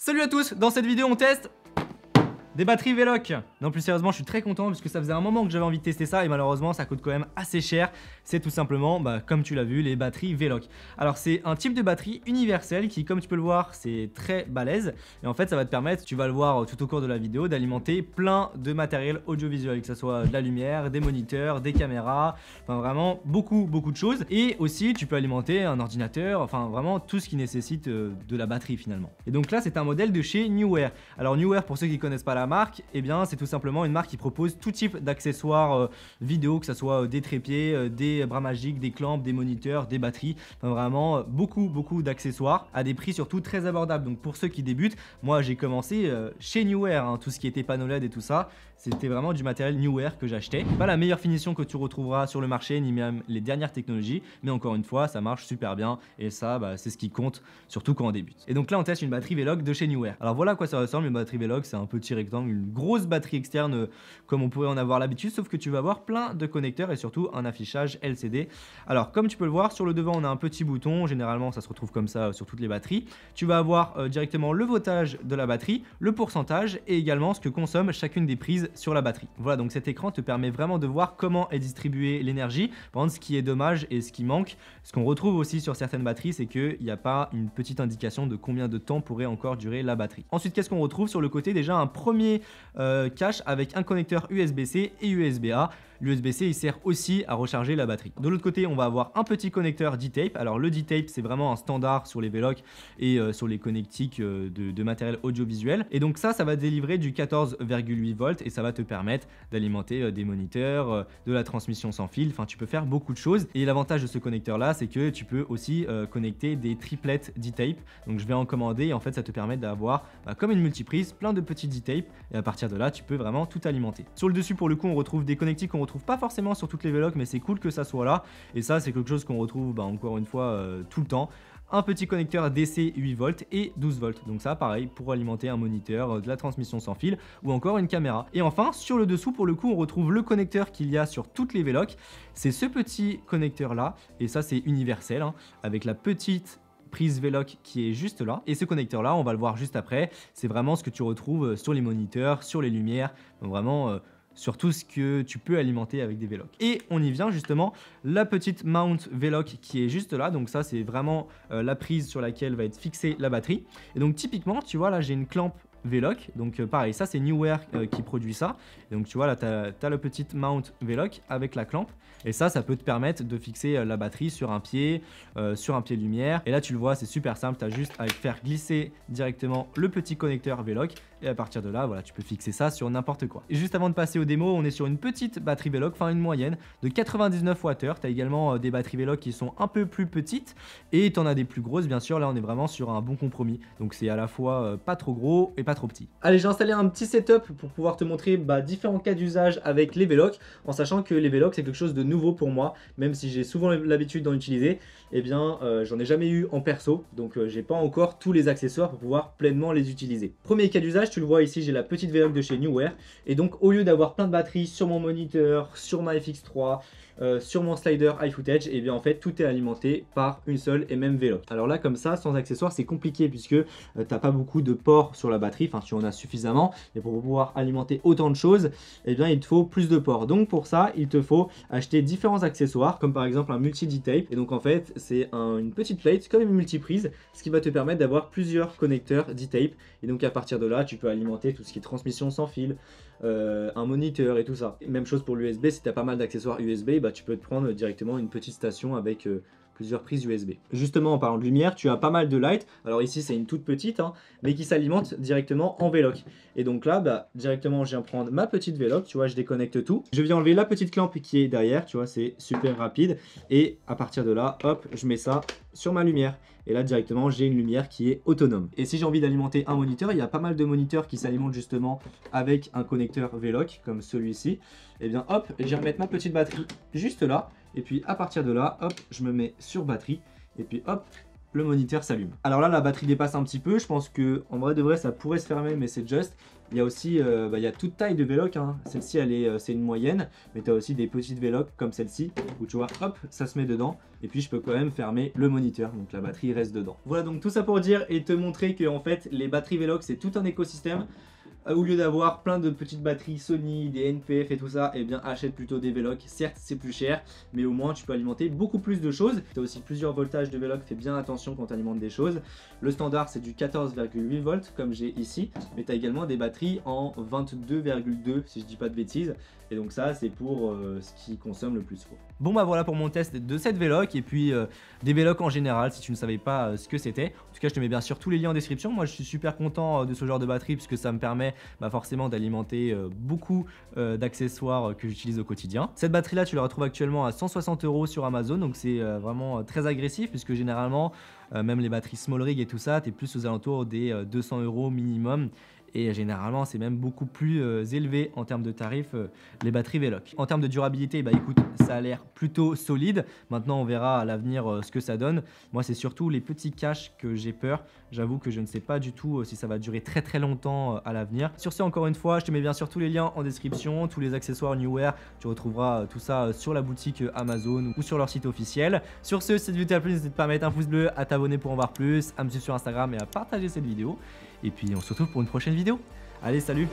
Salut à tous, dans cette vidéo on teste des batteries Veloc. Non, plus sérieusement, je suis très content parce que ça faisait un moment que j'avais envie de tester ça et malheureusement ça coûte quand même assez cher. C'est tout simplement, comme tu l'as vu, les batteries Veloc. Alors c'est un type de batterie universelle qui, comme tu peux le voir, c'est très balèze et en fait ça va te permettre, tu vas le voir tout au cours de la vidéo, d'alimenter plein de matériel audiovisuel, que ce soit de la lumière, des moniteurs, des caméras, enfin vraiment beaucoup de choses. Et aussi tu peux alimenter un ordinateur, enfin vraiment tout ce qui nécessite de la batterie finalement. Et donc là c'est un modèle de chez Neewer. Alors Neewer, pour ceux qui connaissent pas la marque, et bien c'est tout simplement une marque qui propose tout type d'accessoires vidéo, que ce soit des trépieds, des bras magiques, des clampes, des moniteurs, des batteries, enfin vraiment beaucoup d'accessoires à des prix surtout très abordables. Donc pour ceux qui débutent, moi j'ai commencé chez Neewer, tout ce qui était panneau LED et tout ça, c'était vraiment du matériel Neewer que j'achetais. Pas la meilleure finition que tu retrouveras sur le marché, ni même les dernières technologies, mais encore une fois ça marche super bien et ça c'est ce qui compte, surtout quand on débute. Et donc là on teste une batterie Veloc de chez Neewer. Alors voilà à quoi ça ressemble une batterie Veloc, c'est un petit rectangle, une grosse batterie externe comme on pourrait en avoir l'habitude, sauf que tu vas avoir plein de connecteurs et surtout un affichage LCD. Alors comme tu peux le voir, sur le devant on a un petit bouton, généralement ça se retrouve comme ça sur toutes les batteries. Tu vas avoir directement le voltage de la batterie, le pourcentage et également ce que consomme chacune des prises sur la batterie. Voilà, donc cet écran te permet vraiment de voir comment est distribuée l'énergie. Par contre, ce qui est dommage et ce qui manque, ce qu'on retrouve aussi sur certaines batteries, c'est qu'il n'y a pas une petite indication de combien de temps pourrait encore durer la batterie. Ensuite, qu'est-ce qu'on retrouve sur le côté? Déjà un premier cache avec un connecteur USB-C et USB-A. L'USB-C il sert aussi à recharger la batterie. De l'autre côté on va avoir un petit connecteur D-Tape. Alors le D-Tape c'est vraiment un standard sur les Veloc et sur les connectiques de matériel audiovisuel. Et donc ça va délivrer du 14,8 volts et ça va te permettre d'alimenter des moniteurs, de la transmission sans fil, enfin tu peux faire beaucoup de choses. Et l'avantage de ce connecteur là c'est que tu peux aussi connecter des triplettes D-Tape. Donc je vais en commander et en fait ça te permet d'avoir comme une multiprise plein de petits D-Tape et à partir de là tu peux vraiment tout alimenter. Sur le dessus pour le coup on retrouve des connectiques qu'on retrouve pas forcément sur toutes les Veloc, mais c'est cool que ça soit là et ça c'est quelque chose qu'on retrouve encore une fois tout le temps. Un petit connecteur DC 8 volts et 12 volts, donc ça pareil pour alimenter un moniteur, de la transmission sans fil ou encore une caméra. Et enfin sur le dessous pour le coup on retrouve le connecteur qu'il y a sur toutes les Veloc, c'est ce petit connecteur là et ça c'est universel avec la petite prise Veloc qui est juste là. Et ce connecteur là, on va le voir juste après, c'est vraiment ce que tu retrouves sur les moniteurs, sur les lumières, donc vraiment sur tout ce que tu peux alimenter avec des Veloc. Et on y vient justement, la petite mount Veloc qui est juste là, donc ça c'est vraiment la prise sur laquelle va être fixée la batterie. Et donc typiquement, tu vois là j'ai une clampe Veloc, donc pareil, ça c'est Neewer qui produit ça. Et donc tu vois là tu as le petit mount Veloc avec la clampe et ça peut te permettre de fixer la batterie sur un pied lumière. Et là tu le vois, c'est super simple, tu as juste à faire glisser directement le petit connecteur Veloc et à partir de là voilà, tu peux fixer ça sur n'importe quoi. Et juste avant de passer aux démos, on est sur une petite batterie Veloc, enfin une moyenne de 99 Wh. Tu as également des batteries Veloc qui sont un peu plus petites et tu en as des plus grosses bien sûr. Là on est vraiment sur un bon compromis, donc c'est à la fois pas trop gros et pas trop petit. Allez, j'ai installé un petit setup pour pouvoir te montrer différents cas d'usage avec les Veloc, en sachant que les Veloc c'est quelque chose de nouveau pour moi, même si j'ai souvent l'habitude d'en utiliser, et bien j'en ai jamais eu en perso, donc j'ai pas encore tous les accessoires pour pouvoir pleinement les utiliser. Premier cas d'usage, tu le vois ici, j'ai la petite Veloc de chez Neewer, et donc au lieu d'avoir plein de batteries sur mon moniteur, sur ma FX3, sur mon slider high footage, et bien en fait tout est alimenté par une seule et même Veloc. Alors là comme ça sans accessoires c'est compliqué puisque t'as pas beaucoup de ports sur la batterie, enfin tu en as suffisamment, mais pour pouvoir alimenter autant de choses, et bien il te faut plus de ports. Donc pour ça il te faut acheter différents accessoires comme par exemple un multi D-Tape, et donc en fait c'est une petite plate comme une multiprise, ce qui va te permettre d'avoir plusieurs connecteurs D-Tape, et donc à partir de là tu peux alimenter tout ce qui est transmission sans fil, un moniteur et tout ça. Même chose pour l'USB, si tu as pas mal d'accessoires USB, tu peux te prendre directement une petite station avec plusieurs prises USB. Justement en parlant de lumière, tu as pas mal de lights. Alors ici c'est une toute petite, mais qui s'alimente directement en Veloc. Et donc là, directement je viens prendre ma petite Veloc, tu vois, je déconnecte tout. Je viens enlever la petite clampe qui est derrière, tu vois, c'est super rapide. Et à partir de là, hop, je mets ça sur ma lumière. Et là directement j'ai une lumière qui est autonome. Et si j'ai envie d'alimenter un moniteur, il y a pas mal de moniteurs qui s'alimentent justement avec un connecteur Veloc comme celui-ci. Et bien hop, je vais remettre ma petite batterie juste là. Et puis à partir de là, hop, je me mets sur batterie. Et puis hop, le moniteur s'allume. Alors là, la batterie dépasse un petit peu. Je pense que en vrai de vrai, ça pourrait se fermer, mais c'est juste. Il y a aussi, il y a toute taille de Veloc. Hein. Celle-ci, c'est une moyenne, mais tu as aussi des petites Veloc comme celle-ci, où tu vois, hop, ça se met dedans. Et puis, je peux quand même fermer le moniteur, donc la batterie reste dedans. Voilà, donc tout ça pour dire et te montrer que en fait, les batteries Veloc, c'est tout un écosystème. Au lieu d'avoir plein de petites batteries Sony, des NPF et tout ça, eh bien achète plutôt des Veloc. Certes c'est plus cher, mais au moins tu peux alimenter beaucoup plus de choses. Tu as aussi plusieurs voltages de Veloc, fais bien attention quand tu alimentes des choses. Le standard c'est du 14,8 volts comme j'ai ici, mais tu as également des batteries en 22,2 si je dis pas de bêtises. Et donc ça c'est pour ce qui consomme le plus fort. Bon bah voilà pour mon test de cette Veloc et puis des Veloc en général si tu ne savais pas ce que c'était. En tout cas je te mets bien sûr tous les liens en description. Moi je suis super content de ce genre de batterie puisque ça me permet forcément d'alimenter beaucoup d'accessoires que j'utilise au quotidien. Cette batterie là tu la retrouves actuellement à 160 € sur Amazon, donc c'est vraiment très agressif puisque généralement même les batteries small rig et tout ça, tu es plus aux alentours des 200 € minimum. Et généralement, c'est même beaucoup plus élevé en termes de tarifs, les batteries Veloc. En termes de durabilité, bah écoute, ça a l'air plutôt solide. Maintenant, on verra à l'avenir ce que ça donne. Moi, c'est surtout les petits caches que j'ai peur. J'avoue que je ne sais pas du tout si ça va durer très très longtemps à l'avenir. Sur ce, encore une fois, je te mets bien sûr tous les liens en description, tous les accessoires Neewer. Tu retrouveras tout ça sur la boutique Amazon ou sur leur site officiel. Sur ce, si cette vidéo t'a plu, n'hésite pas à mettre un pouce bleu, à t'abonner pour en voir plus, à me suivre sur Instagram et à partager cette vidéo. Et puis on se retrouve pour une prochaine vidéo. Allez, salut!